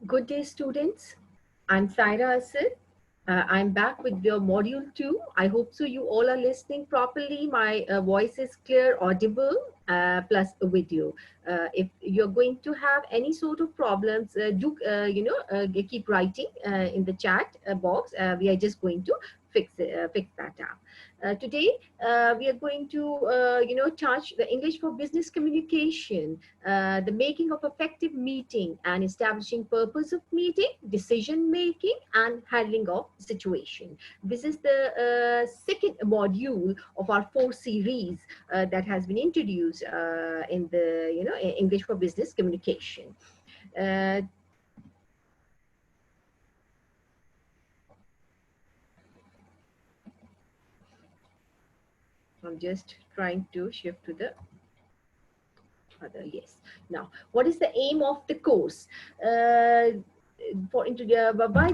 Good day, students. I'm Saira Asad. I'm back with your module 2. I hope so you all are listening properly. My voice is clear, audible, plus a video. If you're going to have any sort of problems, do keep writing in the chat box. We are just going to fix that up. Today, we are going to touch the English for business communication, the making of effective meeting and establishing purpose of meeting, decision making, and handling of situation. This is the second module of our 4 series that has been introduced in the English for business communication. Uh, I'm just trying to shift to the other. Yes. Now, what is the aim of the course? Why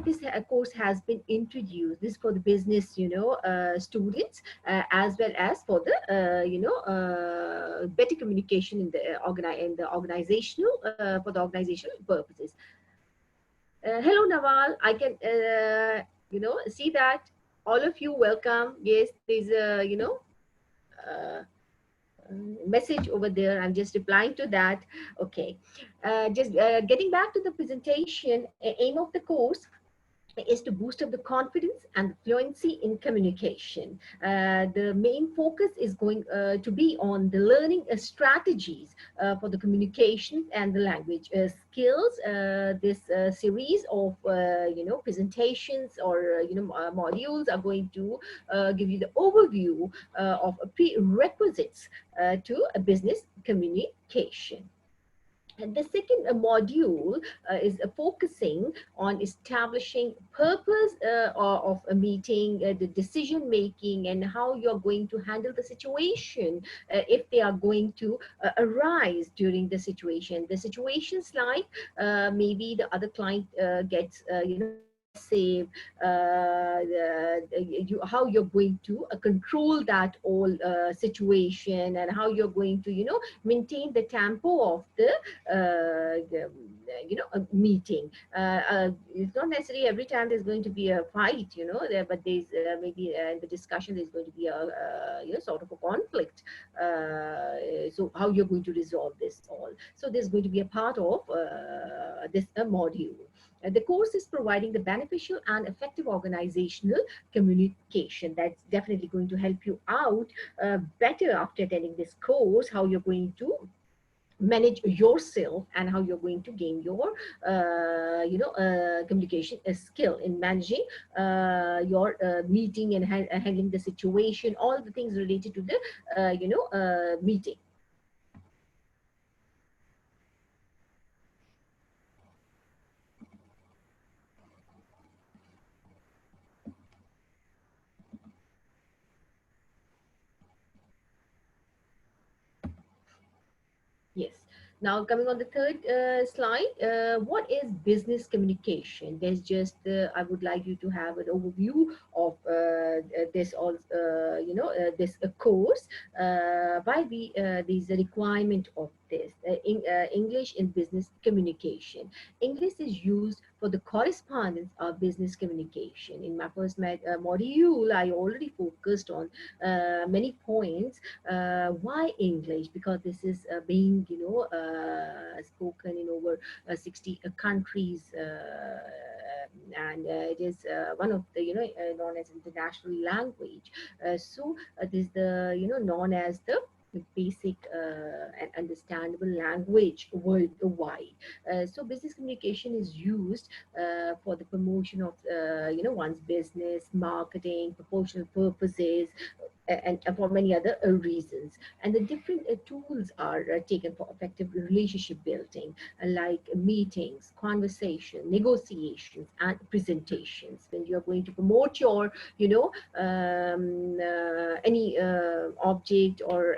this course has been introduced, this for the business students, as well as for the better communication in the organizational, for the organizational purposes. Hello, Nawal. I can see that all of you welcome. Yes, there's a uh, message over there. I'm just replying to that. Okay. Just getting back to the presentation, aim of the course is to boost up the confidence and fluency in communication. The main focus is going to be on the learning strategies for the communication and the language skills. This series of presentations or modules are going to give you the overview of prerequisites to a business communication. And the second module is focusing on establishing purpose of a meeting, the decision making, and how you're going to handle the situation if they are going to arise during the situation. The situations like maybe the other client gets aggressive, how you're going to control that whole situation, and how you're going to maintain the tempo of the a meeting. It's not necessarily every time there's going to be a fight, there, but there's maybe in the discussion there's going to be a sort of a conflict. So how you're going to resolve this all? So there's going to be a part of this module. The course is providing the beneficial and effective organizational communication. That's definitely going to help you out better after attending this course, how you're going to manage yourself and how you're going to gain your communication skill in managing your meeting and handling the situation, all the things related to the meeting. Yes. Now coming on the third slide, what is business communication? There's just I would like you to have an overview of this all this course. Why we there's a requirement of this English in business communication. English is used for the correspondence of business communication. In my first module, I already focused on many points. Why English? Because this is being spoken in over 60 countries, and it is one of the known as international language. This is the known as the basic and understandable language worldwide. So business communication is used for the promotion of one's business, marketing, promotional purposes, and for many other reasons. And the different tools are taken for effective relationship building, like meetings, conversation, negotiations, and presentations. When you're going to promote your, any object or,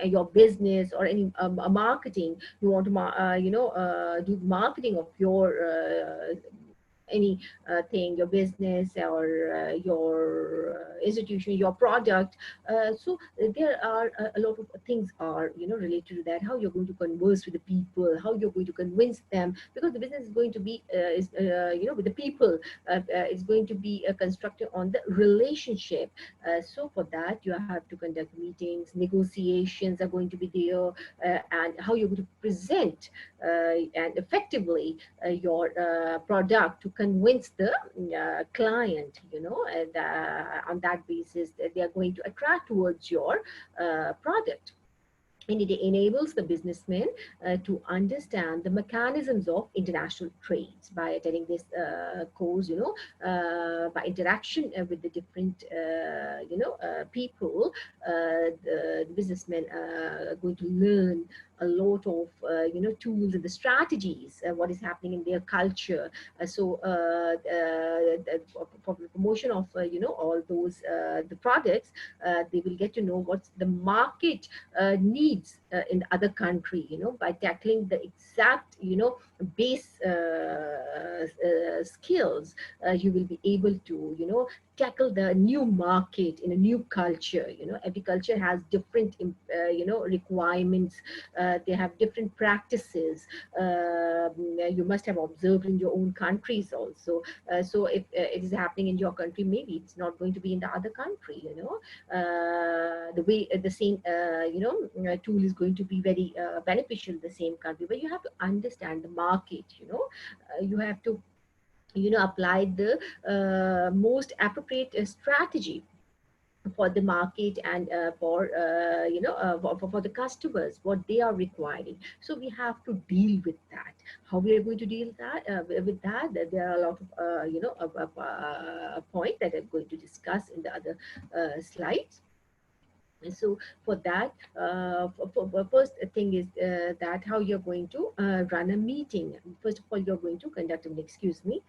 your business or any marketing, you want to do marketing of your any thing, your business or your institution, your product. So there are a lot of things are related to that. How you're going to converse with the people, how you're going to convince them, because the business is going to be is with the people. It's going to be constructed on the relationship. So for that you have to conduct meetings, negotiations are going to be there, and how you're going to present and effectively your product to convince the client, and on that basis they are going to attract towards your product. And it enables the businessmen to understand the mechanisms of international trades by attending this course, by interaction with the different people. The businessmen are going to learn a lot of tools and the strategies, what is happening in their culture. For the promotion of all those the products, they will get to know what's the market needs in the other country, by tackling the exact base skills. You will be able to tackle the new market in a new culture. Every culture has different requirements. They have different practices. You must have observed in your own countries also. So if it is happening in your country, maybe it's not going to be in the other country. The way the same tool is going to be very beneficial in the same country, but you have to understand the market. You have to apply the most appropriate strategy for the market, and for the customers, what they are requiring. So we have to deal with that. How we are going to deal with that, there are a lot of points that I'm going to discuss in the other slides. And so for that, first thing is that how you're going to run a meeting. First of all, you're going to conduct an, excuse me,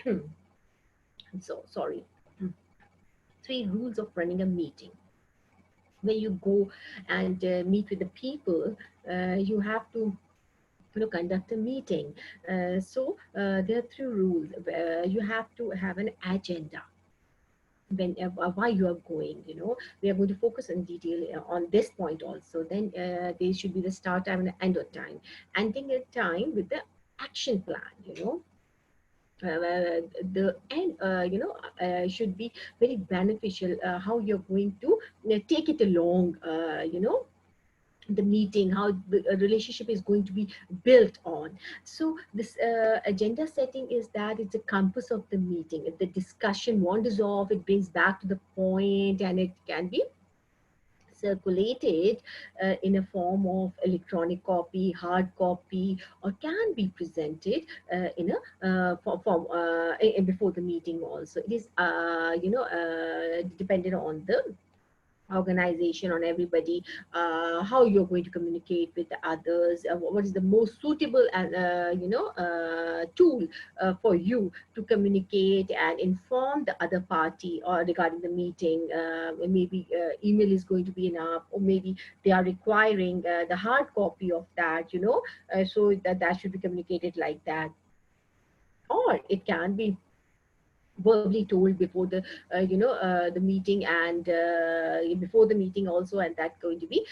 I'm so sorry. 3 rules of running a meeting. When you go and meet with the people, you have to conduct a meeting. There are 3 rules. You have to have an agenda. Why you are going, we are going to focus in detail on this point also. Then there should be the start time and the end of time, ending a time with the action plan. The end should be very beneficial, how you're going to take it along, the meeting, how the relationship is going to be built on. So this agenda setting is that it's a compass of the meeting. If the discussion wanders off, it brings back to the point, and it can be circulated in a form of electronic copy, hard copy, or can be presented in a form before the meeting also. It is dependent on the organization, on everybody, how you're going to communicate with the others, what is the most suitable and tool for you to communicate and inform the other party or regarding the meeting. Maybe email is going to be enough, or maybe they are requiring the hard copy of that, so that should be communicated like that. Or it can be verbally told before the meeting, and before the meeting also, and that's going to be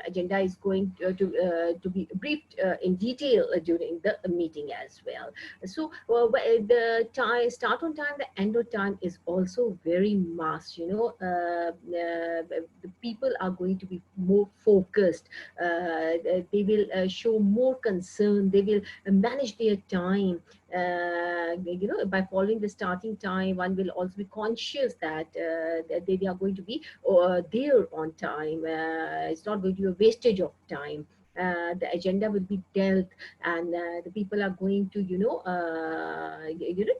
agenda is going to be briefed in detail during the meeting as well. So the time, start on time, the end of time is also very must. The people are going to be more focused. They will show more concern. They will manage their time. By following the starting time, one will also be conscious that they are going to be there on time. It's not going to be a wastage of time. The agenda will be dealt, and the people are going to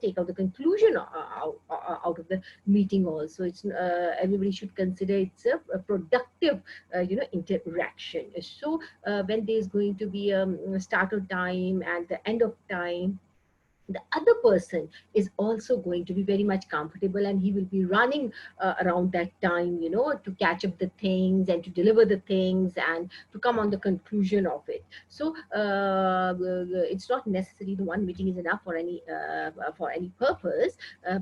take out the conclusion out of the meeting also. It's everybody should consider it's a productive interaction. So when there's going to be a start of time and the end of time, the other person is also going to be very much comfortable, and he will be running around that time, to catch up the things and to deliver the things and to come on the conclusion of it. So it's not necessary the one meeting is enough for any purpose,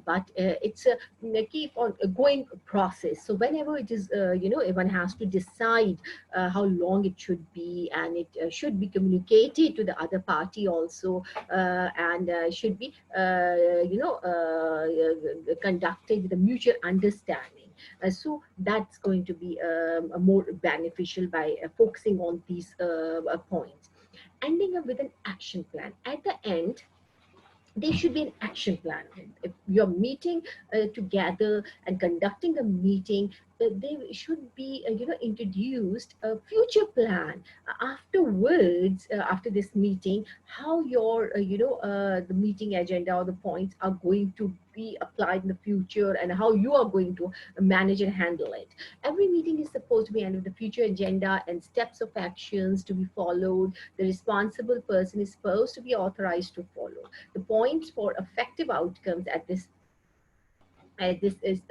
but it's a keep on going process. So whenever it is, one has to decide how long it should be, and it should be communicated to the other party also, and should be conducted with a mutual understanding. So that's going to be more beneficial by focusing on these points. Ending up with an action plan at the end. There should be an action plan. If you're meeting together and conducting a meeting, there should be introduced a future plan afterwards, after this meeting, how your the meeting agenda or the points are going to be applied in the future, and how you are going to manage and handle it. Every meeting is supposed to be end with the future agenda and steps of actions to be followed. The responsible person is supposed to be authorized to follow the points for effective outcomes. This is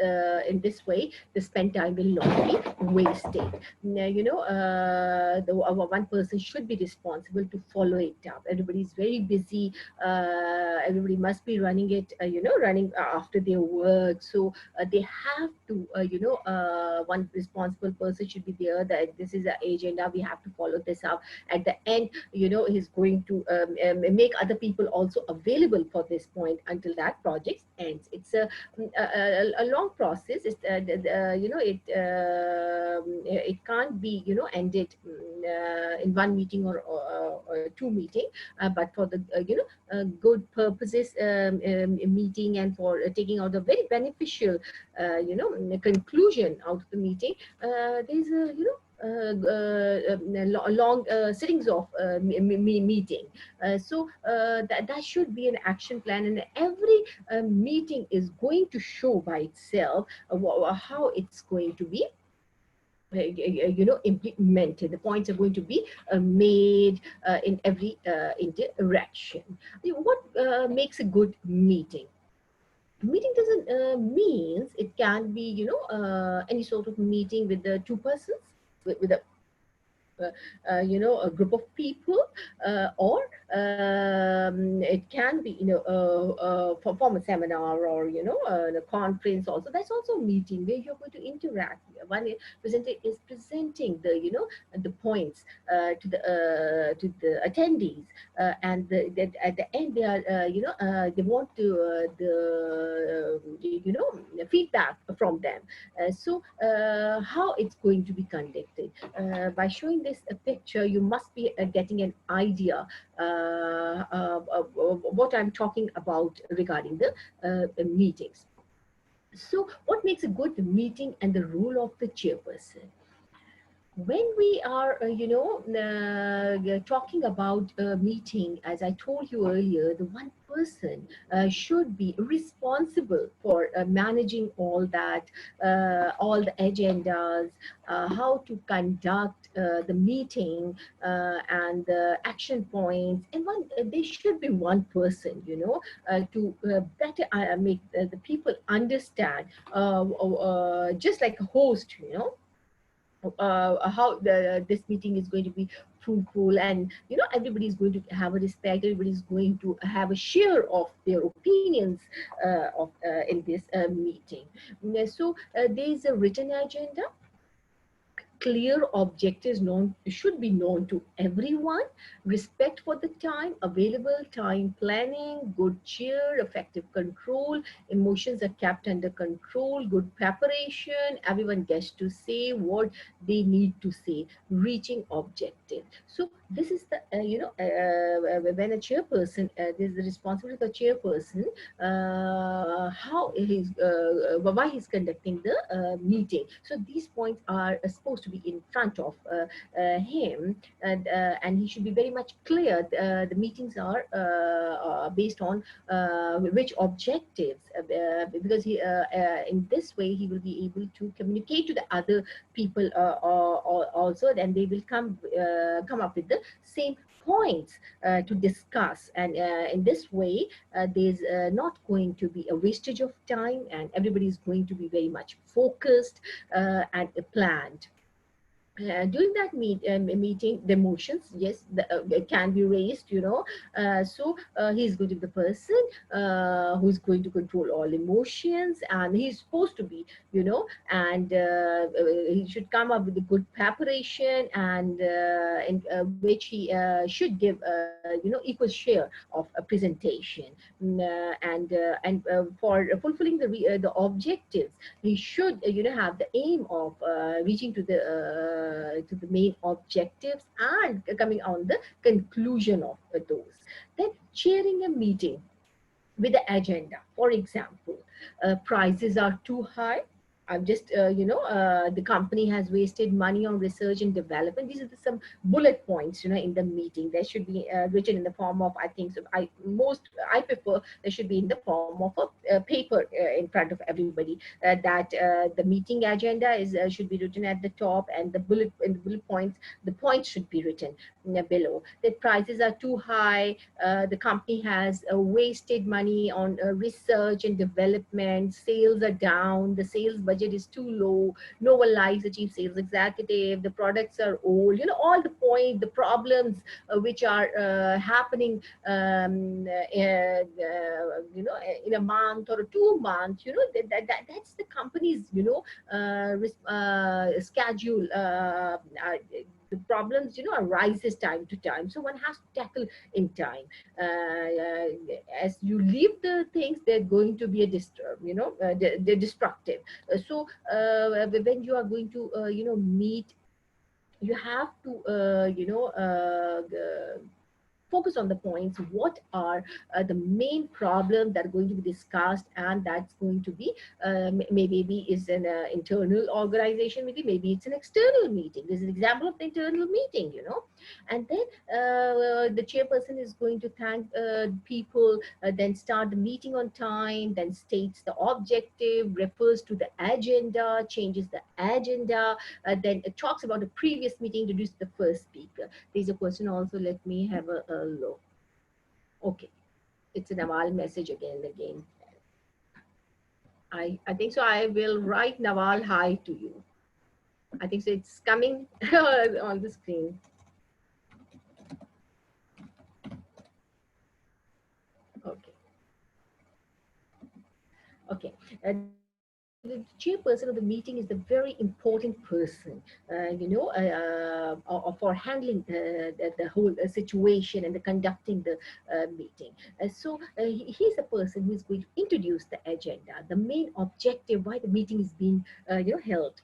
in this way, the spent time will not be wasted. Now, one person should be responsible to follow it up. Everybody is very busy. Everybody must be running it, running after their work. So they have to, one responsible person should be there, that this is the agenda, we have to follow this up. At the end, he's going to make other people also available for this point until that project ends. It's a long process. It's, it can't be ended in one meeting or two meeting, but for the good purposes meeting, and for taking out a very beneficial conclusion out of the meeting, there's a long sittings of meeting. That should be an action plan, and every meeting is going to show by itself how it's going to be implemented. The points are going to be made in every interaction. What makes a good meeting? Meeting doesn't means it can be any sort of meeting with the two persons, with a a group of people, or it can be from a seminar, or a conference also. That's also a meeting where you're going to interact. One presenter is presenting the points to the attendees, and at the end they are they want to the feedback from them. How it's going to be conducted? By showing this picture, you must be getting an idea of what I'm talking about regarding the meetings. So what makes a good meeting, and the role of the chairperson? When we are talking about a meeting, as I told you earlier, the one person should be responsible for managing all the agendas, how to conduct the meeting, and the action points. And there should be one person to better make the people understand, just like a host, how this meeting is going to be fruitful, and everybody is going to have a respect, everybody is going to have a share of their opinions in this meeting. So there is a written agenda. Clear objectives should be known to everyone. Respect for the time, available time planning, good cheer, effective control, emotions are kept under control, good preparation, everyone gets to say what they need to say, reaching objective. So this is the when a chairperson, there's the responsibility of the chairperson, how he's why he's conducting the meeting. So these points are supposed to be in front of him, and he should be very much clear. The meetings are based on which objectives, because in this way he will be able to communicate to the other people also, and they will come up with the same points to discuss. And in this way, there's not going to be a wastage of time, and everybody is going to be very much focused and planned. During that meeting, the emotions, yes, can be raised, he's going to be the person who's going to control all emotions, and he's supposed to be, and he should come up with a good preparation, and in which he should give equal share of a presentation. And for fulfilling the objectives, he should have the aim of reaching to the main objectives and coming on the conclusion of those. Then chairing a meeting with the agenda. For example, prices are too high. I'm just, the company has wasted money on research and development. These are some bullet points, in the meeting. There should be written in the form of, I think, so I prefer there should be in the form of a paper in front of everybody. That the meeting agenda should be written at the top, and the bullet points, the points should be written below. The prices are too high. The company has wasted money on research and development. Sales are down. The sales budget is too low. No one likes the chief sales executive. The products are old. All the point, the problems which are happening, in a month or 2 months. That's the company's, schedule. The problems arises time to time, so one has to tackle in time. As you leave the things, they're going to be a disturb, they're destructive. When you are going to meet, you have to focus on the points. What are the main problems that are going to be discussed, and that's going to be maybe is an internal organization meeting, maybe it's an external meeting. This is an example of the internal meeting. And then the chairperson is going to thank people, then start the meeting on time, then states the objective, refers to the agenda, changes the agenda, then it talks about the previous meeting, introduces the first speaker. There's a question also. Let me have a look. Okay, it's a Nawal message again and again. I think so. I will write Nawal hi to you. I think so. It's coming on the screen. Okay. Okay. The chairperson of the meeting is the very important person, for handling the whole situation and the conducting the meeting. He's the person who is going to introduce the agenda, the main objective, why the meeting is being, held,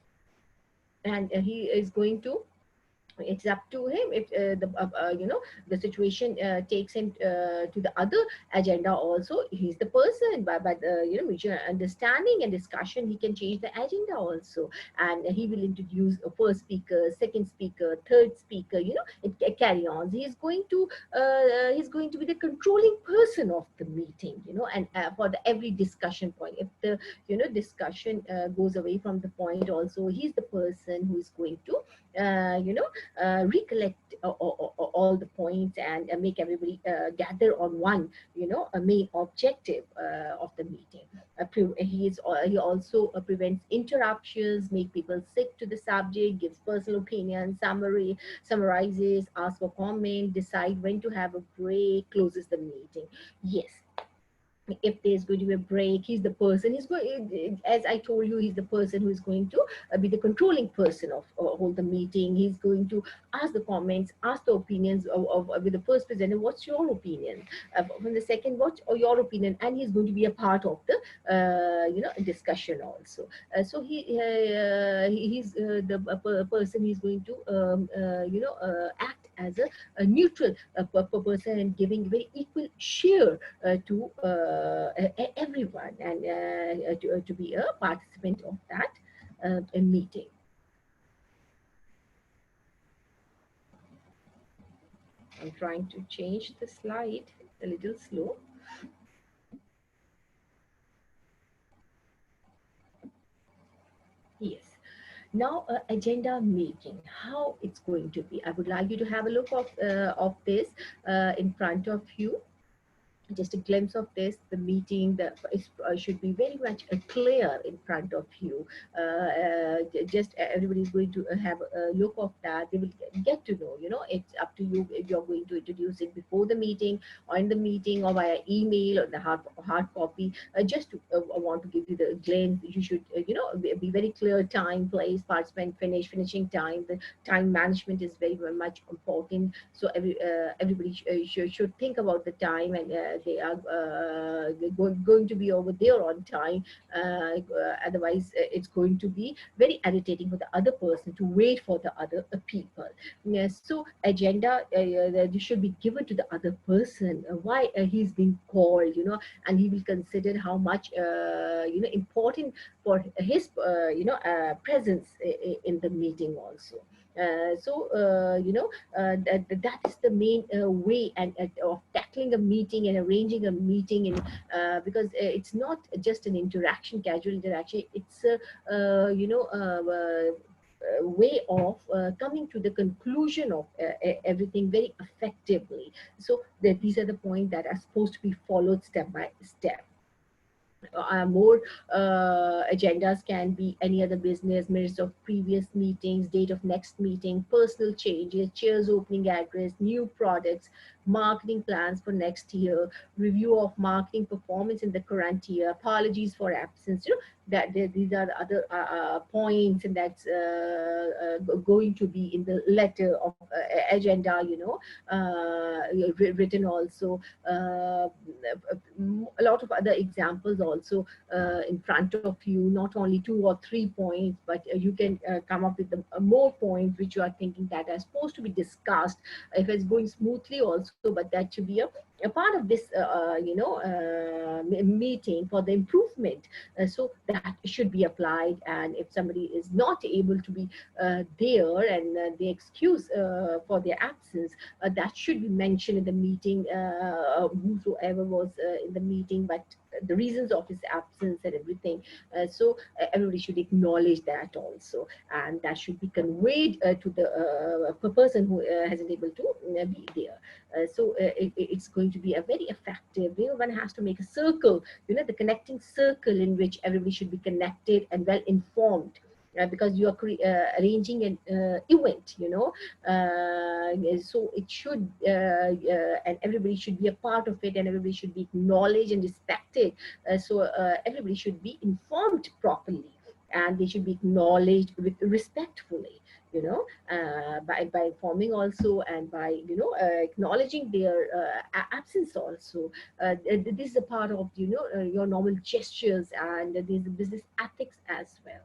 and he is going to, it's up to him if the situation takes him to the other agenda also. He's the person, by the mutual understanding and discussion, he can change the agenda also, and he will introduce a first speaker, second speaker, third speaker. It carry on. He's going to be the controlling person of the meeting, and for the every discussion point, if the discussion goes away from the point, also he's the person who is going to recollect all the points, and make everybody gather on one, a main objective of the meeting. He also prevents interruptions, make people stick to the subject, gives personal opinion, summarizes, asks for comment, decide when to have a break, closes the meeting. Yes, if there's going to be a break, he's the person, he's going, as I told you, he's the person who is going to be the controlling person of hold the meeting. He's going to ask the comments, ask the opinions with the first presenter, what's your opinion, from the second, what's your opinion, and he's going to be a part of the discussion also. He's the person he's going to act as a neutral person, and giving very equal share to everyone, and to be a participant of that meeting. I'm trying to change the slide, a little slow. Yes. Now, agenda making, how it's going to be. I would like you to have a look of this in front of you, just a glimpse of this. The meeting that is, should be very much clear in front of you. Just everybody's going to have a look of that. They will get to know, it's up to you if you're going to introduce it before the meeting or in the meeting or via email or the hard copy. Just to, want to give you the glimpse. You should be very clear: time, place, participant, finishing time. The time management is very, very much important. So everybody should think about the time, and they are going to be over there on time. Otherwise, it's going to be very irritating for the other person to wait for the other people. Yes, so agenda should be given to the other person, why he's being called, and he will consider how much important for his presence in the meeting also. That is the main way of tackling a meeting and arranging a meeting, because it's not just an interaction, casual interaction. It's a way of coming to the conclusion of everything very effectively. So these are the points that are supposed to be followed step by step. More agendas can be any other business, minutes of previous meetings, date of next meeting, personal changes, chair's opening address, new products, marketing plans for next year, review of marketing performance in the current year, apologies for absence. These are the other points, and that's going to be in the letter of agenda, written also. A lot of other examples also in front of you, not only 2 or 3 points, but you can come up with more points which you are thinking that are supposed to be discussed, if it's going smoothly also, but that should be a part of this meeting for the improvement. So that should be applied, and if somebody is not able to be there, and the excuse for their absence, that should be mentioned in the meeting, whosoever was in the meeting, but the reasons of his absence and everything. Everybody should acknowledge that also, and that should be conveyed to the person who hasn't able to be there. It's going to be a very effective. One has to make a circle, the connecting circle in which everybody should be connected and well informed. Because you are arranging an event, so it should, and everybody should be a part of it, and everybody should be acknowledged and respected. Everybody should be informed properly, and they should be acknowledged with respectfully, by informing also, and by acknowledging their absence also. This is a part of your normal gestures, and these business ethics as well.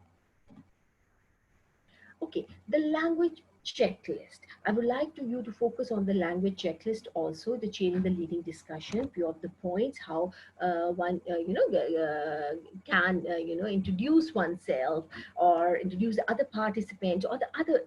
Okay, the language checklist. I would like to you to focus on the language checklist also, the chain in the leading discussion, few of the points, how one can introduce oneself, or introduce the other participants, or the other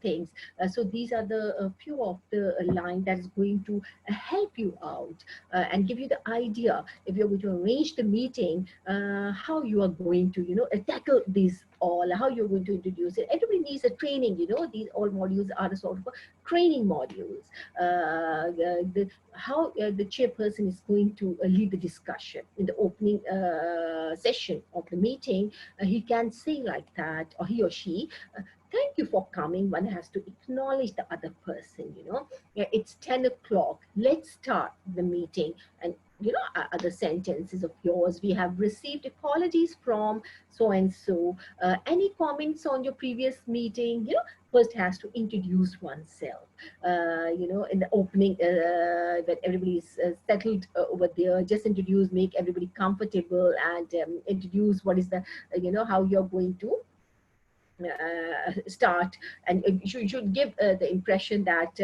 things. So these are the few of the line that is going to help you out, and give you the idea, if you're going to arrange the meeting, how you are going to tackle these all, how you're going to introduce it. Everybody needs a training. These all modules are the sort of training modules. How the chairperson is going to lead the discussion in the opening session of the meeting. He can say like that, or he or she, thank you for coming. One has to acknowledge the other person. Yeah, it's 10 o'clock, let's start the meeting. And other sentences of yours: we have received apologies from so and so. Any comments on your previous meeting? First has to introduce oneself. In the opening, that everybody is settled over there. Just introduce, make everybody comfortable, and introduce what is the, how you're going to start. And you should give the impression that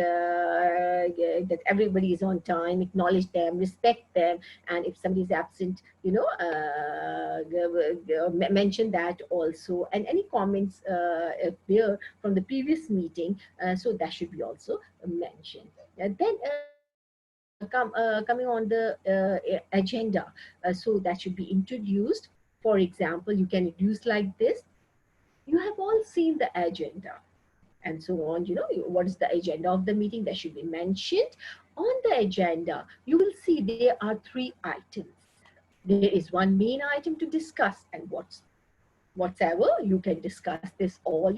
that everybody is on time, acknowledge them, respect them, and if somebody is absent, mention that also. And any comments if there from the previous meeting, so that should be also mentioned. Then coming on the agenda, so that should be introduced. For example, you can introduce like this: you have all seen the agenda and so on. What is the agenda of the meeting that should be mentioned on the agenda. You will see there are three items. There is one main item to discuss, and whatsoever you can discuss this all,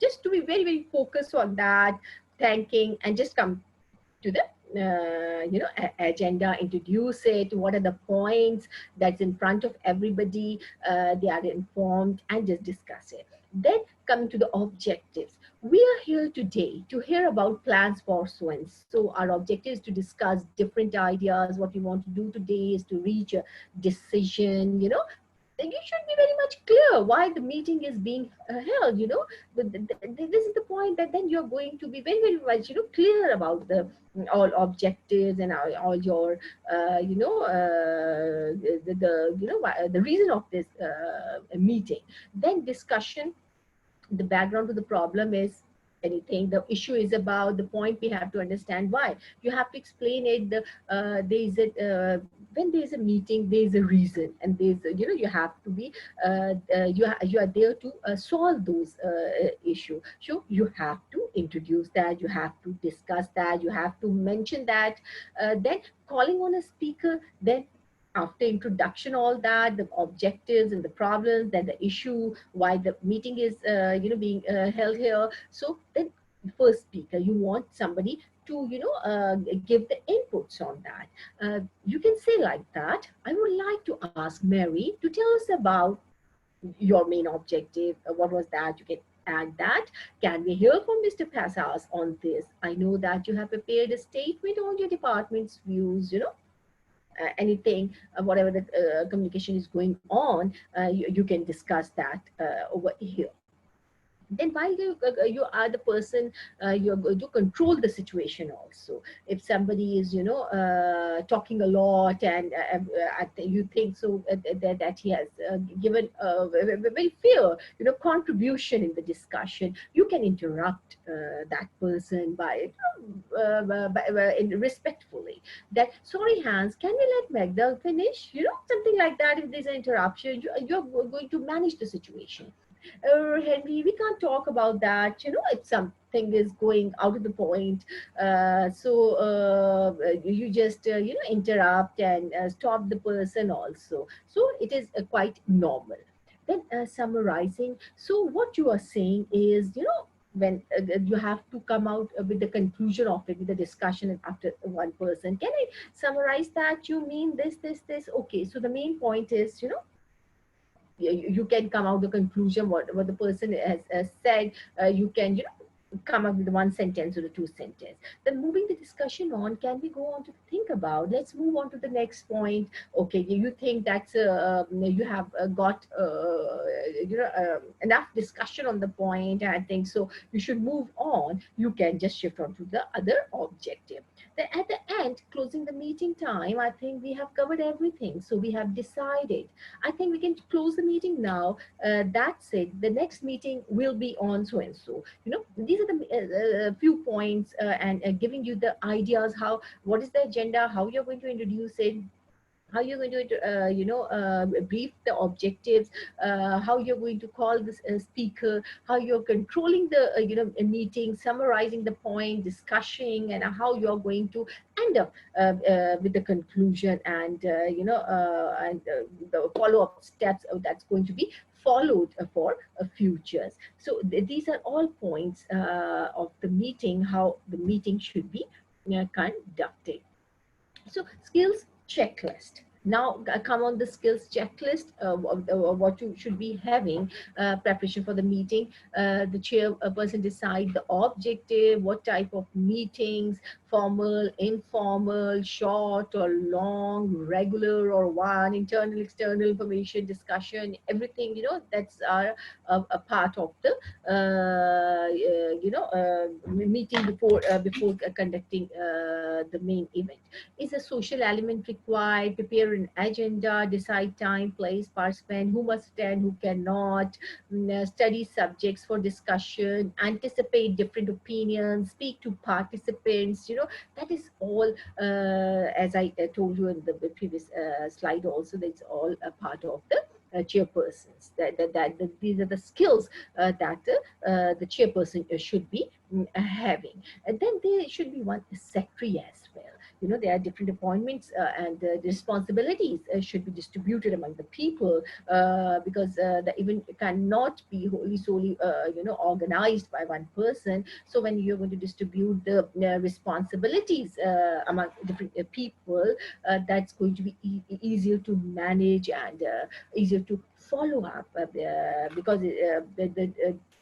just to be very, very focused on that, thanking, and just come to the agenda, introduce it, what are the points that's in front of everybody, they are informed, and just discuss it. Then coming to the objectives, we are here today to hear about plans for so and so. Our objective is to discuss different ideas. What we want to do today is to reach a decision. Then you should be very much clear why the meeting is being held. This is the point, that then you're going to be very, very much clear about the all objectives and all your the reason of this meeting. Then discussion, the background to the problem is anything the issue is about, the point we have to understand why you have to explain it. There is a when there is a meeting, there is a reason, and there's you have to be you are there to solve those issue. So you have to introduce that, you have to discuss that, you have to mention that. Then calling on a speaker, then after introduction, all that, the objectives and the problems, then the issue, why the meeting is being held here. So then first speaker, you want somebody to give the inputs on that. You can say like that, I would like to ask Mary to tell us about your main objective. What was that? You can add that. Can we hear from Mr. Passas on this? I know that you have prepared a statement on your department's views, anything, whatever the communication is going on, you can discuss that over here. Then while you are the person, you're going to control the situation also. If somebody is talking a lot, and you think so that he has given a very fair contribution in the discussion, you can interrupt that person respectfully, that sorry Hans, can we let Magda finish, something like that. If there's an interruption, you're going to manage the situation. Henry, we can't talk about that, if something is going out of the point. So you just, interrupt and stop the person also. So it is quite normal. Then summarizing. So what you are saying is, when you have to come out with the conclusion of it, with the discussion after one person. Can I summarize that? You mean this? Okay. So the main point is, you can come out the conclusion what the person has said. You can come up with one sentence or a two sentence. Then moving the discussion on, can we go on to think about, let's move on to the next point. Okay, you think that's you have got enough discussion on the point, I think so you should move on. You can just shift on to the other objective. Then at the end, closing the meeting time, I think we have covered everything. So we have decided, I think we can close the meeting now. That's it. The next meeting will be on so and so. These are the few points, and giving you the ideas what is the agenda, how you're going to introduce it, how you're going to brief the objectives, how you're going to call this speaker, how you're controlling the meeting, summarizing the point, discussing, and how you're going to end up with the conclusion, and the follow-up steps that's going to be followed for futures. So these are all points of the meeting, how the meeting should be conducted. So skills checklist. Now come on the skills checklist, what you should be having preparation for the meeting. The chairperson decide the objective, what type of meetings, formal, informal, short or long, regular or one, internal, external information discussion, everything, that's a part of the meeting before conducting the main event. Is a social element required? Prepare an agenda, decide time, place, participant, who must attend, who cannot, study subjects for discussion, anticipate different opinions, speak to participants. That is all, as I told you in the previous slide also, that's all a part of the chairpersons. These are the skills that the chairperson should be having. And then there should be one secretary as well. There are different appointments, and the responsibilities should be distributed among the people, because the event cannot be wholly solely organized by one person. So when you're going to distribute the responsibilities among different people, that's going to be easier to manage and easier to follow up, because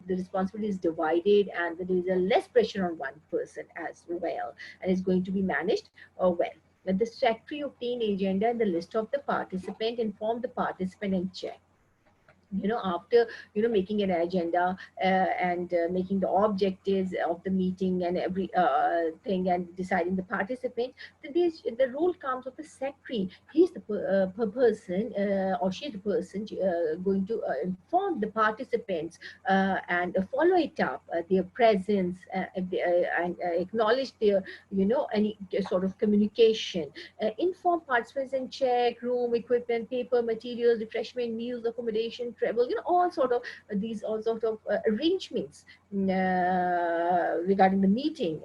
the responsibility is divided, and there is a less pressure on one person as well, and it's going to be managed well. The secretary obtain agenda and the list of the participant, inform the participant and check. After making an agenda, and making the objectives of the meeting and every thing, and deciding the participant, the role comes of the secretary. He's the person, or she's the person going to inform the participants, and follow it up, their presence, and acknowledge their any sort of communication, inform participants and check room, equipment, paper, materials, refreshment, meals, accommodation, travel, all sort of all sort of arrangements regarding the meeting.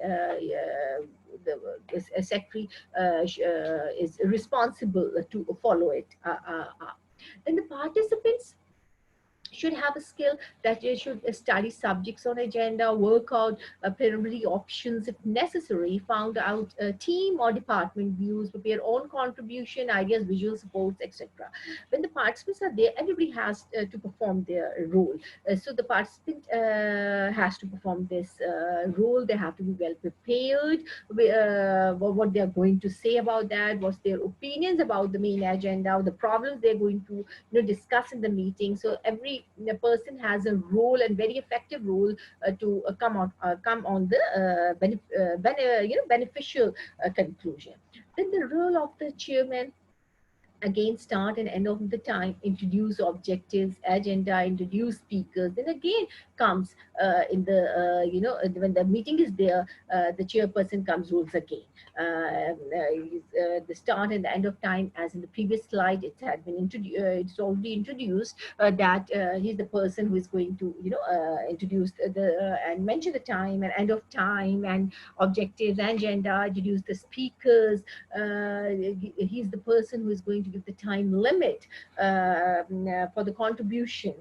The secretary is responsible to follow it up. Then the participants should have a skill that they should study subjects on agenda, work out preliminary options if necessary, found out team or department views, prepare own contribution, ideas, visual supports, etc. When the participants are there, everybody has to perform their role. So the participant has to perform this role. They have to be well prepared, what they are going to say about that, what's their opinions about the main agenda, the problems they're going to discuss in the meeting. So every person has a role, and very effective role, to come on the beneficial conclusion. Then the role of the chairman, again start and end of the time, introduce objectives, agenda, introduce speakers. Then again comes in the when the meeting is there, the chairperson comes, rules again. The start and the end of time, as in the previous slide, it had been introduced, it's already introduced, that he's the person who is going to introduce and mention the time and end of time and objectives and agenda, introduce the speakers. He's the person who is going to give the time limit for the contribution,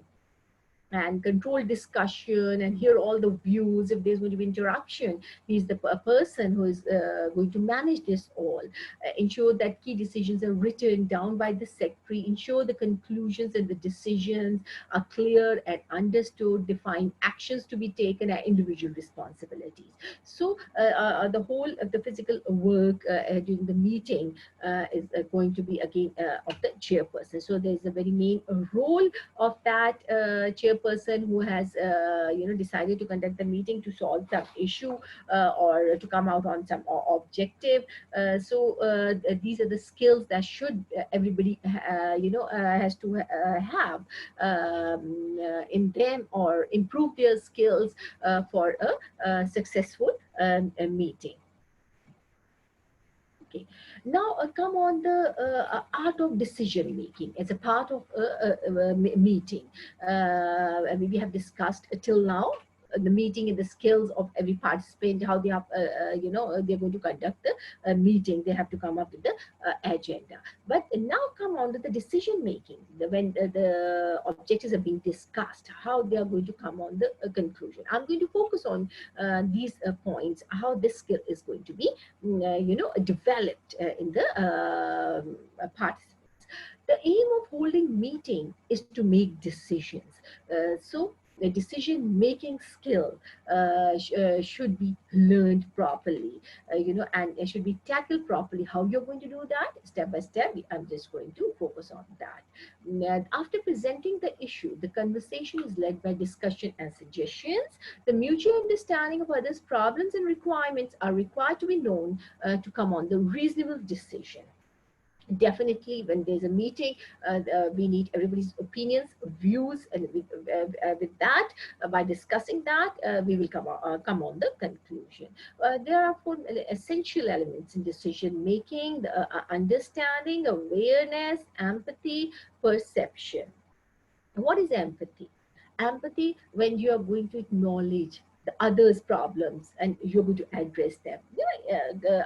and control discussion, and hear all the views. If there's going to be interruption, he's the person who is going to manage this all. Ensure that key decisions are written down by the secretary, ensure the conclusions and the decisions are clear and understood, define actions to be taken and individual responsibilities. So the whole of the physical work during the meeting is going to be again of the chairperson. So there's a very main role of that chairperson, who has decided to conduct the meeting to solve some issue, or to come out on some objective. These are the skills that should everybody has to have in them, or improve their skills for a successful meeting. Okay. Now come on the art of decision making as a part of a meeting. We have discussed till now the meeting and the skills of every participant, how they have, they're going to conduct the meeting. They have to come up with the agenda. But now come on to the decision making, when the objectives are being discussed, how they are going to come on the conclusion. I'm going to focus on these points, how this skill is going to be, developed in the participants. The aim of holding meeting is to make decisions. So the decision-making skill should be learned properly, and it should be tackled properly. How you're going to do that, step by step, I'm just going to focus on that. And after presenting the issue, the conversation is led by discussion and suggestions. The mutual understanding of others' problems and requirements are required to be known to come on the reasonable decision. Definitely, when there's a meeting, we need everybody's opinions, views, and with that, by discussing that, we will come on the conclusion. There are four essential elements in decision making: the understanding, awareness, empathy, perception. What is empathy? Empathy, when you are going to acknowledge the other's problems and you're going to address them,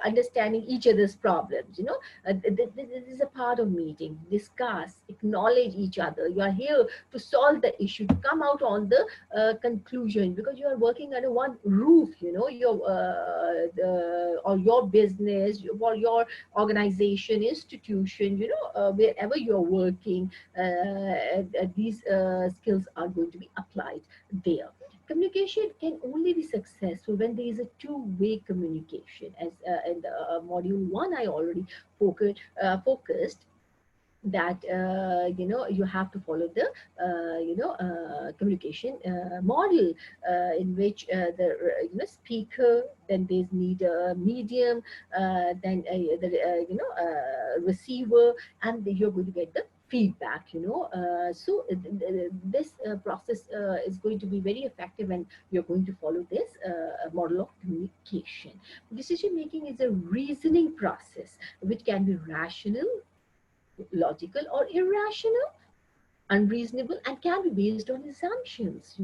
understanding each other's problems, this is a part of meeting. Discuss, acknowledge each other. You are here to solve the issue, to come out on the conclusion, because you are working under one roof, or your business or your organization, institution, wherever you're working, these skills are going to be applied there. Communication can only be successful when there is a two-way communication. As in the module one, I already focused that you have to follow the communication model, in which the speaker, then there's need a medium, then the receiver, and you're going to get the feedback. This process is going to be very effective when you're going to follow this model of communication. Decision making is a reasoning process which can be rational, logical, or irrational, unreasonable, and can be based on assumptions.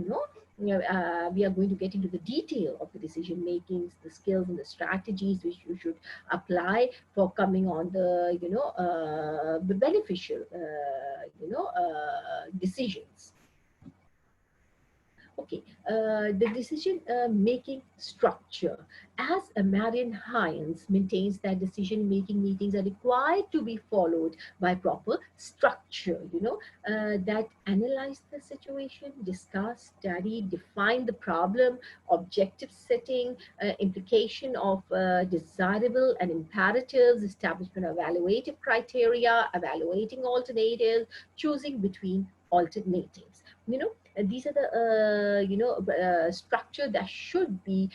We are going to get into the detail of the decision makings, the skills and the strategies which you should apply for coming on the beneficial decisions. Okay, the decision making structure. As Marian Hines maintains that decision making meetings are required to be followed by proper structure, that analyze the situation, discuss, study, define the problem, objective setting, implication of desirable and imperatives, establishment of evaluative criteria, evaluating alternatives, choosing between alternatives. These are the structure that should be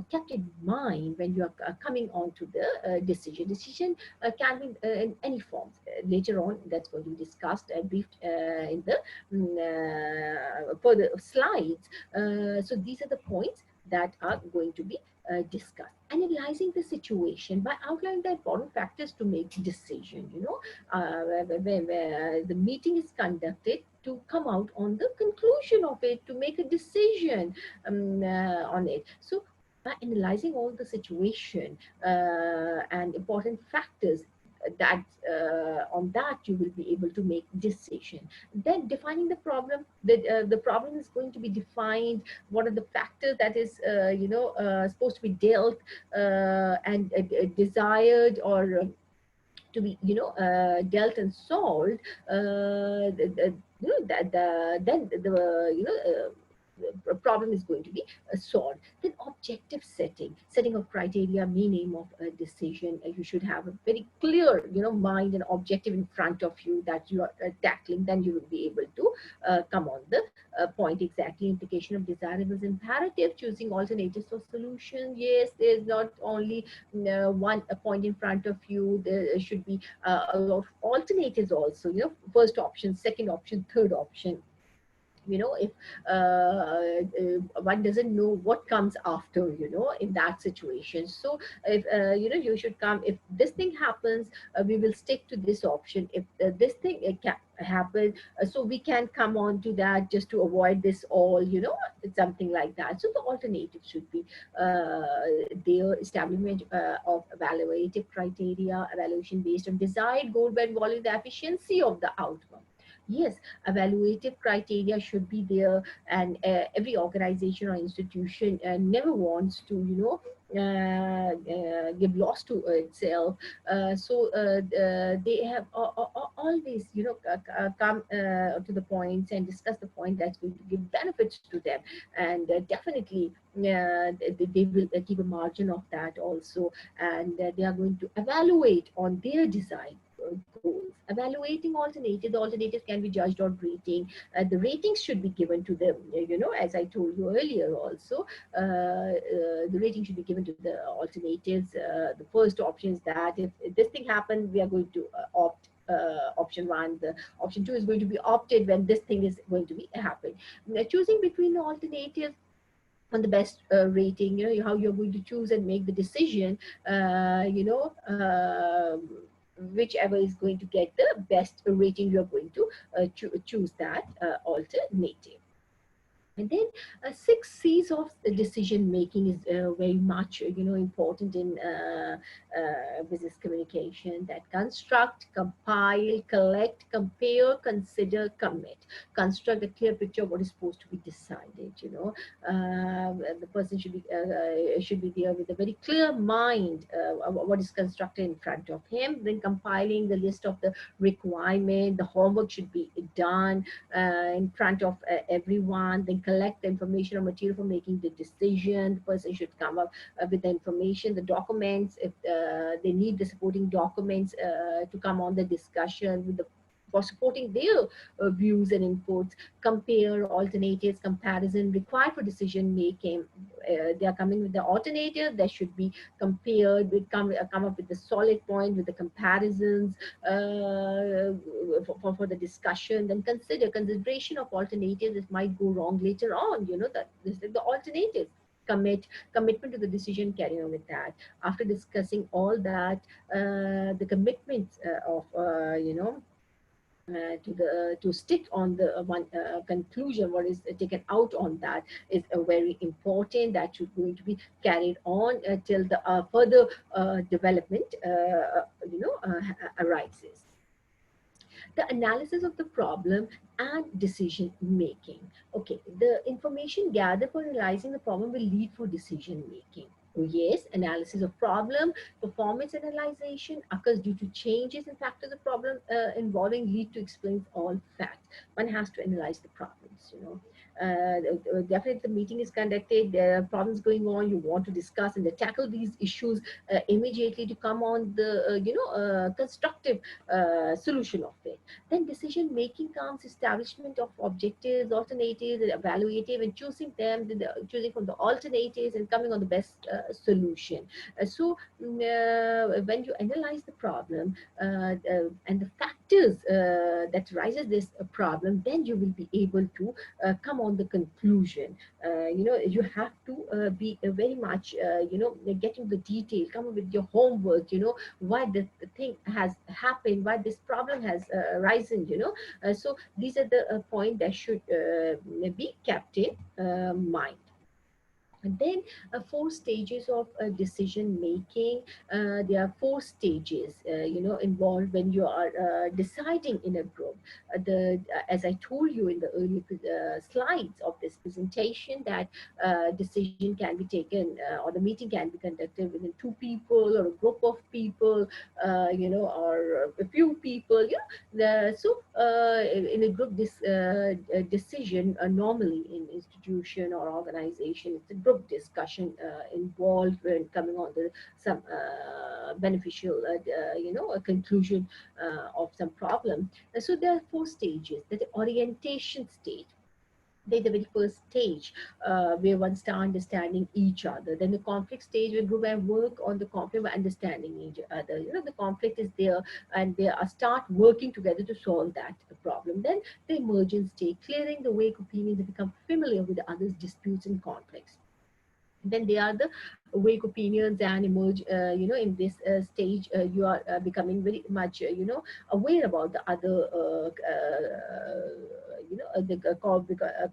kept in mind when you are coming on to the decision can be in any forms. Later on, that's going to be discussed and briefed in the further slides. So these are the points that are going to be discussed. Analyzing the situation by outlining the important factors to make decision. Where the meeting is conducted to come out on the conclusion of it, to make a decision on it. So by analyzing all the situation and important factors, that on that you will be able to make decision. Then defining the problem, the problem is going to be defined. What are the factors that is supposed to be dealt and desired, or to be dealt and solved. Then the problem is going to be solved. Then objective setting of criteria, meaning of a decision. You should have a very clear mind and objective in front of you that you are tackling. Then you will be able to come on the point exactly. Implication of desirables, imperative, choosing alternatives for solution. Yes, there's not only one point in front of you. There should be a lot of alternatives also. First option, second option, third option. If one doesn't know what comes after, in that situation. So if you should come, if this thing happens, we will stick to this option. If this thing can happen, so we can come on to that, just to avoid this all, something like that. So the alternative should be their establishment of evaluative criteria, evaluation based on desired goal by involving the efficiency of the outcome. Yes, evaluative criteria should be there, and every organization or institution never wants to, give loss to itself. They have always, come to the points and discuss the point that's going to give benefits to them, and definitely they will keep a margin of that also, and they are going to evaluate on their design goals. Evaluating alternatives. The alternatives can be judged on rating. The ratings should be given to them, as I told you earlier also. The rating should be given to the alternatives. The first option is that if this thing happens, we are going to opt option one. The option two is going to be opted when this thing is going to be happen. Choosing between the alternatives on the best rating, how you're going to choose and make the decision, whichever is going to get the best rating, you're going to choose that alternative. And then 6 C's of the decision making is very much important in business communication. That construct, compile, collect, compare, consider, commit. Construct a clear picture of what is supposed to be decided. The person should be there with a very clear mind of what is constructed in front of him. Then compiling the list of the requirement, the homework should be done in front of everyone, then collect the information or material for making the decision. The person should come up with the information, the documents, if they need the supporting documents to come on the discussion with the for supporting their views and inputs, compare alternatives, comparison required for decision making. They are coming with the alternative that should be compared, come up with the solid point with the comparisons for the discussion. Then consideration of alternatives that might go wrong later on. That this is the alternatives. Commitment to the decision, carry on with that. After discussing all that, the commitments of to stick on the one conclusion, what is taken out on that is very important. That should going to be carried on till the further development arises. The analysis of the problem and decision making. Okay, the information gathered for analyzing the problem will lead for decision making. Yes, analysis of problem, performance analyzation occurs due to changes in factors of problem involving lead to explain all facts. One has to analyze the problems. Definitely the meeting is conducted, there are problems going on, you want to discuss and tackle these issues immediately to come on the constructive solution of it. Then decision making comes establishment of objectives, alternatives, and evaluative, and choosing them, choosing from the alternatives and coming on the best solution. When you analyze the problem and the factors that rises this problem, then you will be able to come on the conclusion. You have to be very much getting the detail, come up with your homework, why the thing has happened, why this problem has arisen. So these are the point that should be kept in mind. And then 4 stages of decision making. There are 4 stages, involved when you are deciding in a group. As I told you in the earlier slides of this presentation, that decision can be taken or the meeting can be conducted within 2 people or a group of people, or a few people. In a group, this decision normally in institution or organization, it's a group discussion involved when coming on the some beneficial a conclusion of some problem. So there are 4 stages. The orientation stage, they the very first stage where one start understanding each other. Then the conflict stage where group and work on the conflict by understanding each other. The conflict is there and they are start working together to solve that problem. Then the emergence stage, clearing the vague opinions and become familiar with the others' disputes and conflicts. Then they are the vague opinions and emerge in this stage you are becoming very much aware about the other the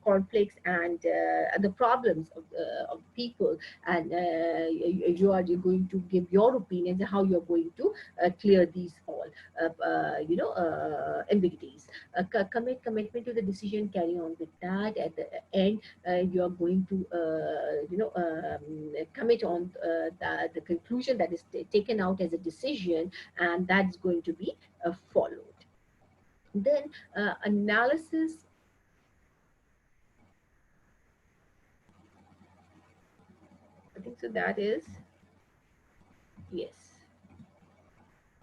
conflicts and the problems of people, and you are going to give your opinions and how you're going to clear these all ambiguities. Commitment to the decision, carry on with that. At the end you are going to commit on the conclusion that is taken out as a decision, and that's going to be followed. Then analysis. I think so that is, yes.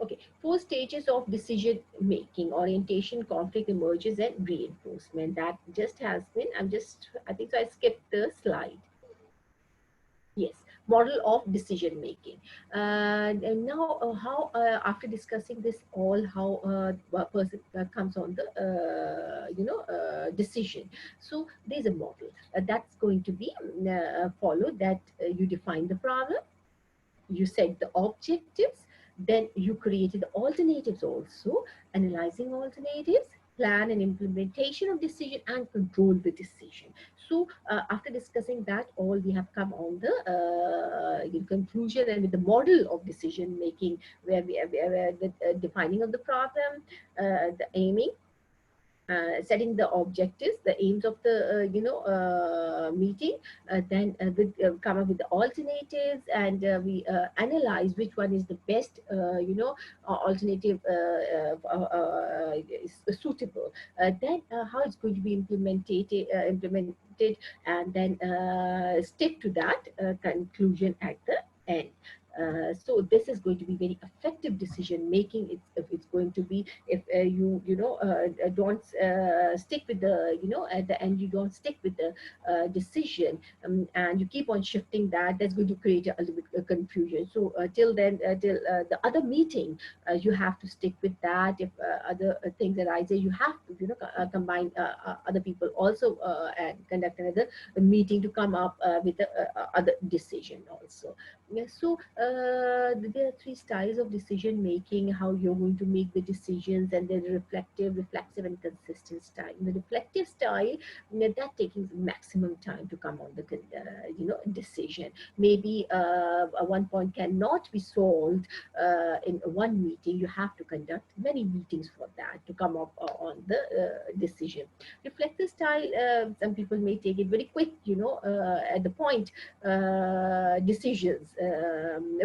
Okay, 4 stages of decision making: orientation, conflict, emerges, and reinforcement. That just has been, I think so I skipped the slide. Yes, model of decision making. And now, how after discussing this all, how a person comes on the decision. So there's a model that's going to be followed. That you define the problem, you set the objectives, Then you created the alternatives also, analyzing alternatives, plan and implementation of decision, and control the decision. So after discussing that all, we have come on the conclusion and with the model of decision making, where where the defining of the problem, the aiming, setting the objectives, the aims of the meeting, then come up with the alternatives, and we analyze which one is the best alternative is suitable. Then how it's going to be implemented, and then stick to that conclusion at the end. So this is going to be very effective decision making. It's going to be, if you don't stick with the, at the end you don't stick with the decision, and you keep on shifting that, that's going to create a little bit of confusion. So till then, till the other meeting, you have to stick with that. If other things arise, you have to combine other people also, and conduct another meeting to come up with the other decision also. Yes, so there are three styles of decision making, how you're going to make the decisions, and then reflective, reflexive, and consistent style. The reflective style, that taking maximum time to come on the decision. Maybe one point cannot be solved in one meeting. You have to conduct many meetings for that to come up on the decision. Reflective style, some people may take it very quick, at the point decisions,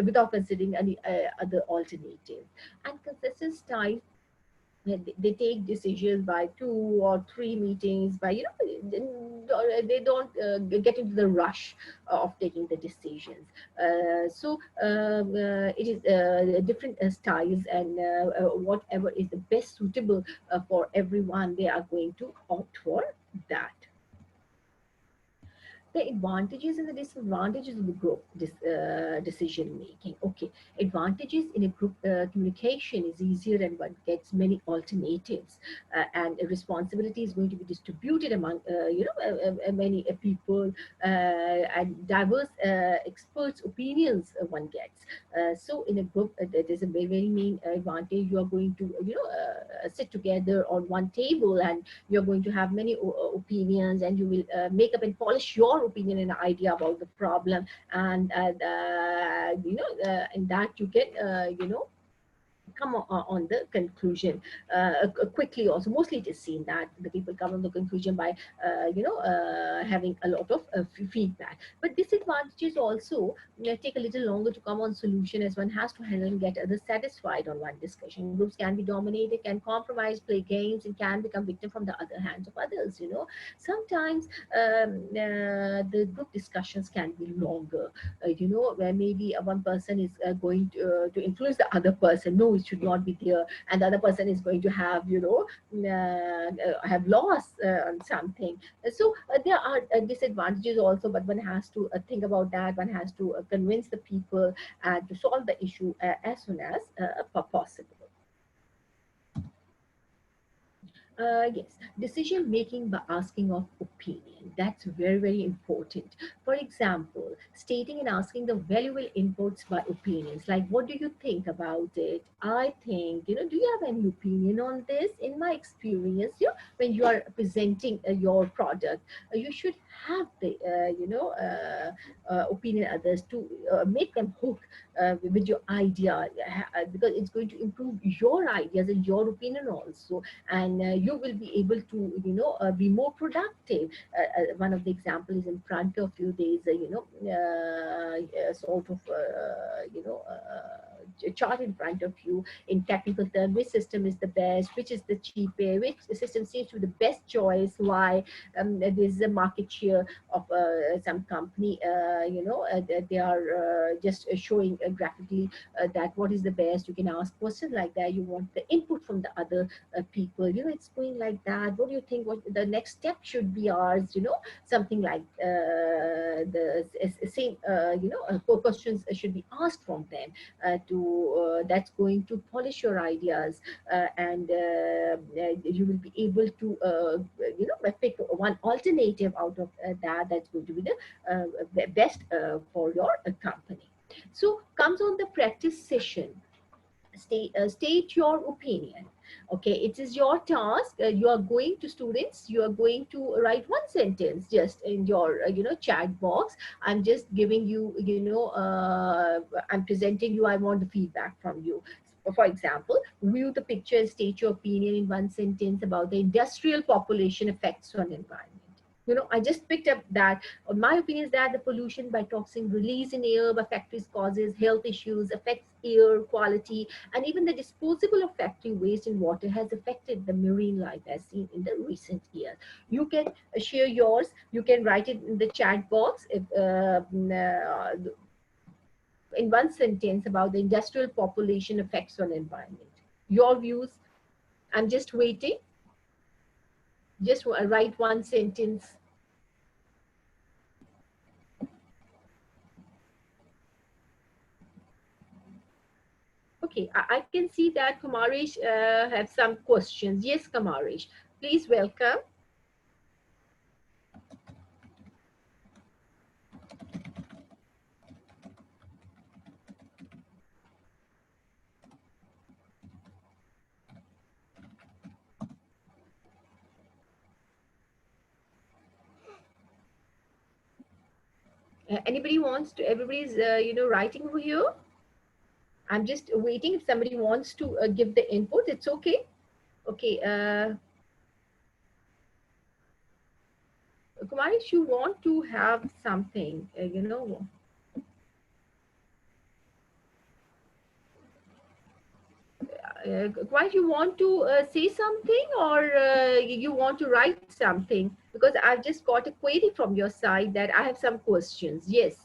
without considering any other alternative. And consistent style, they take decisions by 2 or 3 meetings, by they don't get into the rush of taking the decisions. It is different styles, and whatever is the best suitable for everyone, they are going to opt for that. The advantages and the disadvantages of the group decision making. Okay, advantages in a group communication is easier, and one gets many alternatives, and responsibility is going to be distributed among many people, and diverse experts' opinions one gets. So in a group, that is a very, very main advantage. You are going to sit together on one table, and you're going to have many opinions, and you will make up and polish your opinion and idea about the problem. And in that you can come on the conclusion quickly. Also, mostly it is seen that the people come on the conclusion by having a lot of feedback. But disadvantages also take a little longer to come on solution, as one has to handle and get others satisfied on one discussion. Groups can be dominated, can compromise, play games, and can become victim from the other hands of others. Sometimes the group discussions can be longer, where maybe one person is going to influence the other person. No, it should not be there, and the other person is going to have have loss on something. So there are disadvantages also, but one has to think about that. One has to convince the people to solve the issue as soon as possible. Yes, decision making by asking of opinion. That's very, very important. For example, stating and asking the valuable inputs by opinions, like, what do you think about it? I think, do you have any opinion on this? In my experience, when you are presenting your product, you should have the, opinion others to make them hook with your idea, because it's going to improve your ideas and your opinion also, and you will be able to be more productive. One of the examples is in front of you. There is a sort of a chart in front of you in technical terms, which system is the best, which is the cheapest, which system seems to be the best choice, why. There's a market share of some company, they are just showing graphically that what is the best. You can ask questions like that. You want the input from the other people. It's going like that. What do you think? What the next step should be ours? Something like the same. Questions should be asked from them that's going to polish your ideas, and you will be able to pick one alternative out of that. That's going to be the best for your company. So comes on the practice session. state your opinion. Okay, it is your task. You are going to students, you are going to write one sentence just in your chat box. I'm just giving you, I'm presenting you, I want the feedback from you. For example, view the picture and state your opinion in one sentence about the industrial population effects on environment. I just picked up that. My opinion is that the pollution by toxin release in air by factories causes health issues, affects air quality, and even the disposable of factory waste in water has affected the marine life as seen in the recent years. You can share yours. You can write it in the chat box if, in one sentence about the industrial population effects on environment. Your views. I'm just waiting. Just write one sentence. Okay, I can see that Kamarish have some questions. Yes, Kamarish, please welcome. Anybody wants to? Everybody's writing over here. I'm just waiting. If somebody wants to give the input, it's okay. Okay, Kamarish, you want to have something? Quite you want to say something, or you want to write something, because I've just got a query from your side that I have some questions. Yes,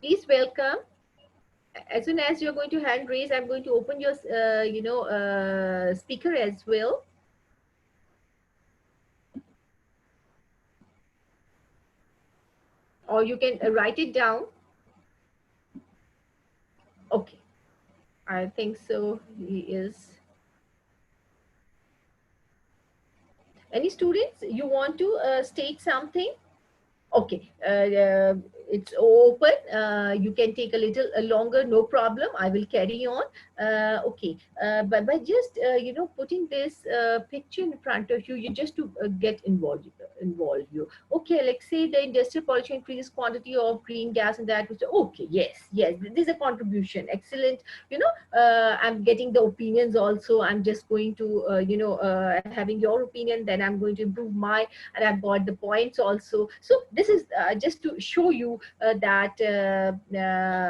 please welcome. As soon as you're going to hand raise, I'm going to open your speaker as well. Or you can write it down. Okay, I think so. He is. Any students, you want to state something? Okay, it's open. You can take a little longer, no problem. I will carry on. Okay, but by just putting this picture in front of you, you just to get involved you. Okay, like say the industrial pollution increases quantity of green gas and that. Okay, yes, this is a contribution. Excellent. I'm getting the opinions also. I'm just going to having your opinion, then I'm going to improve my, and I've got the points also. So this is just to show you that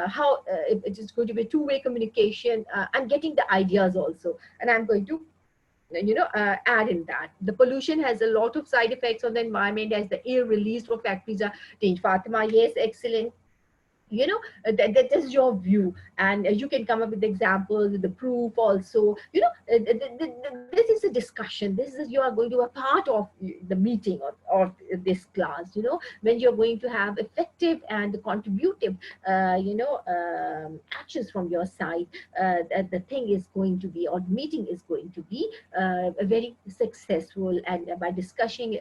how it is going to be two-way communication. I'm getting the ideas also, and I'm going to add in that the pollution has a lot of side effects on the environment as the air released from factories are changed. Fatima, yes, excellent. That is your view, and you can come up with examples with the proof also. This is a discussion. This is, you are going to be a part of the meeting or this class, when you're going to have effective and contributive actions from your side. The thing is going to be, or meeting is going to be very successful, and by discussing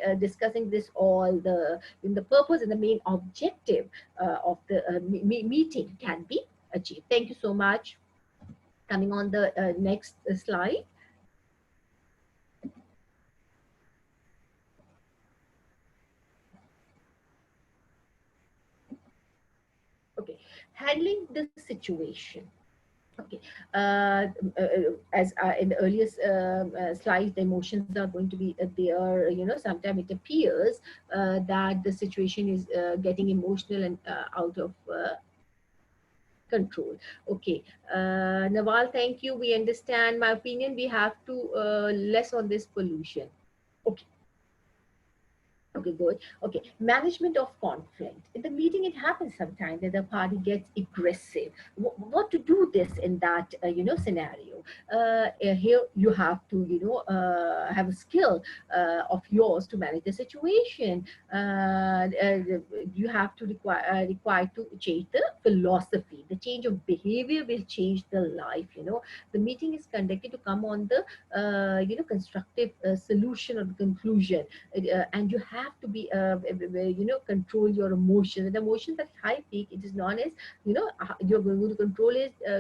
this all, the in the purpose and the main objective of the meeting can be achieved. Thank you so much. Coming on the next slide. Okay, handling the situation. Okay, as in the earliest slides, the emotions are going to be there. Sometimes it appears that the situation is getting emotional and out of control. Okay, Nawal, thank you. We understand. My opinion, we have to less on this pollution. Okay. Okay, good. Okay, management of conflict. In the meeting, it happens sometimes that the party gets aggressive. What to do this in that scenario? Here you have to have a skill of yours to manage the situation. You have to require to change the philosophy. The change of behavior will change the life. The meeting is conducted to come on the constructive solution or the conclusion. And you have to be control your emotions. And emotions at high peak, it is known as you're going to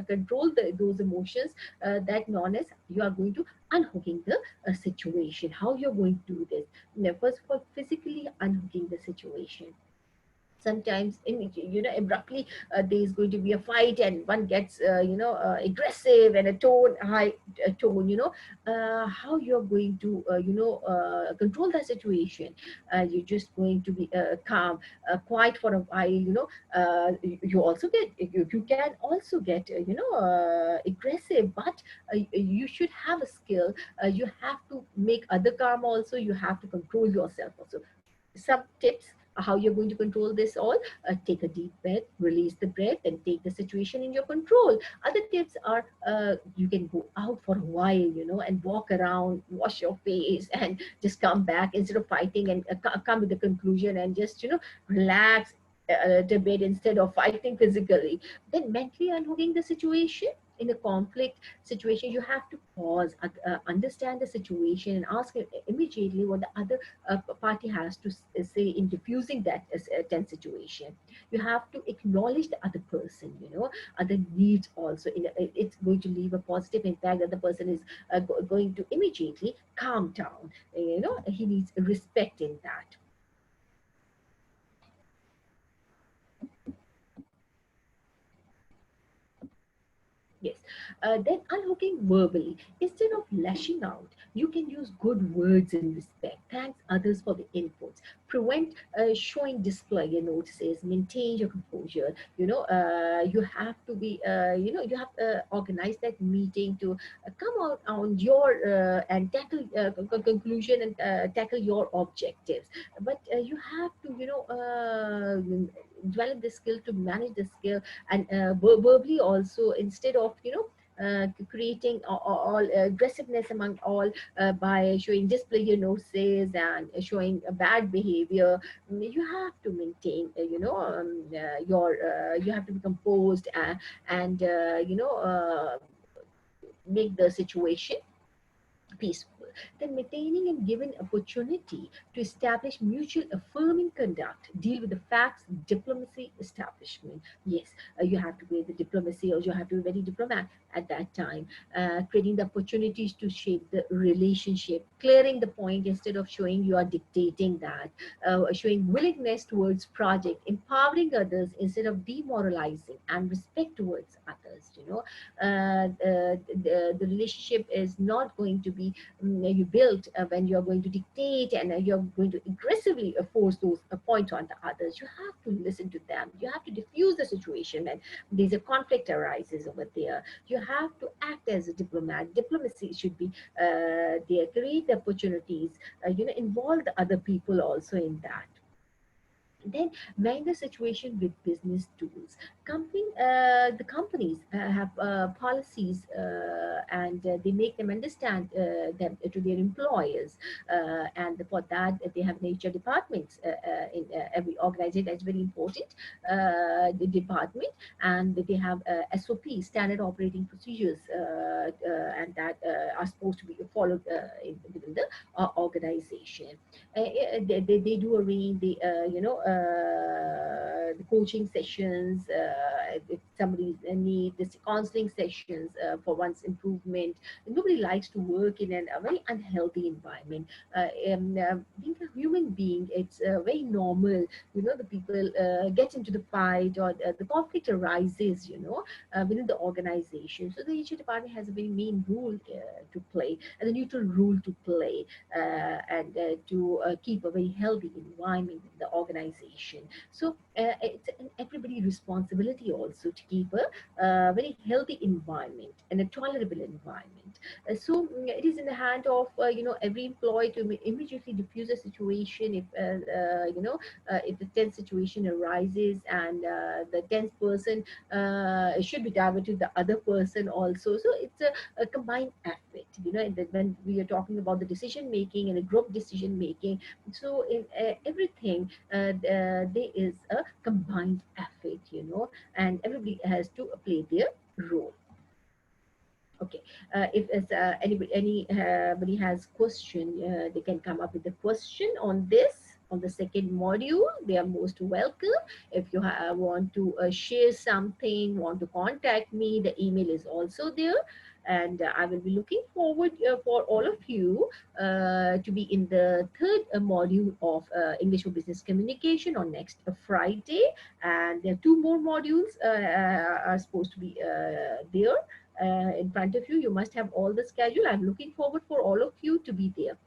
control those emotions, that known as you are going to unhooking the situation. How you're going to do this? Now, first of all, physically unhooking the situation. Sometimes abruptly there is going to be a fight, and one gets aggressive and a tone high tone. How you're going to control that situation. You're just going to be calm, quiet for a while. You also get, you can also get aggressive, but you should have a skill. You have to make other calm also. You have to control yourself also. Some tips how you're going to control this all. Take a deep breath, release the breath, and take the situation in your control. Other tips are, you can go out for a while, and walk around, wash your face, and just come back instead of fighting, and come with the conclusion, and just relax a little bit instead of fighting physically. Then mentally unhooking the situation. In a conflict situation, you have to pause, understand the situation, and ask immediately what the other party has to say in diffusing that tense situation. You have to acknowledge the other person, other needs also. It's going to leave a positive impact, that the person is going to immediately calm down. He needs respect in that. Yes. Then unhooking verbally. Instead of lashing out, you can use good words and respect. Thanks others for the inputs. Prevent showing display your notices. Maintain your composure. You have to be, you have to organize that meeting to come out on your and tackle conclusion, and tackle your objectives. But you have to, develop the skill to manage the skill, and verbally also, instead of creating all aggressiveness among all, by showing display your noses and showing a bad behavior. You have to maintain you have to be composed, and make the situation peaceful. Then maintaining and giving opportunity to establish mutual affirming conduct, deal with the facts, diplomacy, establishment. Yes, you have to be the diplomacy, or you have to be very diplomat at that time. Creating the opportunities to shape the relationship, clearing the point instead of showing you are dictating that, showing willingness towards project, empowering others instead of demoralizing, and respect towards others. The relationship is not going to be you built when you're going to dictate, and you're going to aggressively force those points on the others. You have to listen to them. You have to diffuse the situation when there's a conflict arises over there. You have to act as a diplomat. Diplomacy should be there. Create the opportunities. Involve the other people also in that. Then manage the situation with business tools. The companies have policies, and they make them understand them to their employers, and for that they have nature departments in every organization. That's very important. The department, and they have SOP, standard operating procedures, and that are supposed to be followed within the organization. They do arrange the coaching sessions, if somebody need this counseling sessions for one's improvement. Nobody likes to work in a very unhealthy environment. Being a human being, it's very normal. The people get into the fight, or the conflict arises, within the organization. So the HR department has a very main role to play, and a neutral role to play, and to keep a very healthy environment in the organization. So it's an everybody responsibility also to keep a very healthy environment and a tolerable environment. It is in the hand of every employee to immediately diffuse a situation if if the tense situation arises, and the tense person should be diverted to the other person also. So it's a combined effort, and then when we are talking about the decision making and the group decision making, so in everything there is a combined effort, and everybody has to play their role. Okay, if anybody has question, they can come up with a question on this, on the second module. They are most welcome. If you want to share something, want to contact me, the email is also there, and I will be looking forward for all of you to be in the third module of English for Business Communication on next Friday, and there are two more modules are supposed to be there in front of you. You must have all the schedule. I'm looking forward for all of you to be there.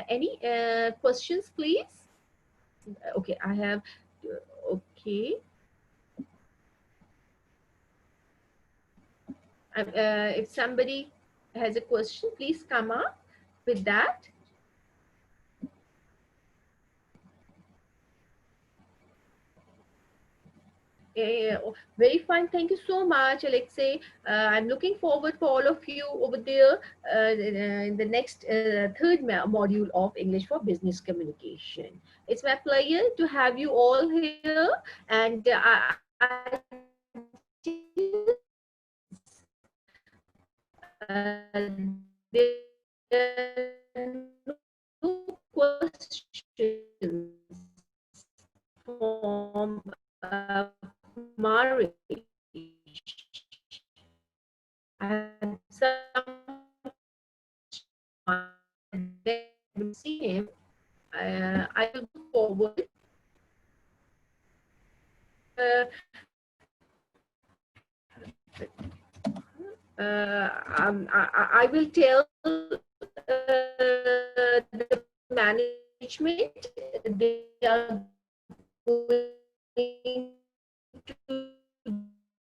Any questions, please? Okay, I have. Okay, if somebody has a question, please come up with that. Very fine. Thank you so much, Alexei. I'm looking forward for all of you over there in the next third module of English for Business Communication. It's my pleasure to have you all here, and there are no questions from Marish. I have some see him. I will go forward. Uh, I will tell the management they are going to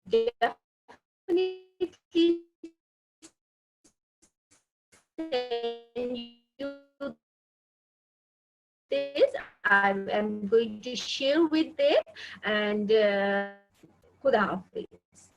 definitely send you this. I'm going to share with them, and Khuda Hafiz.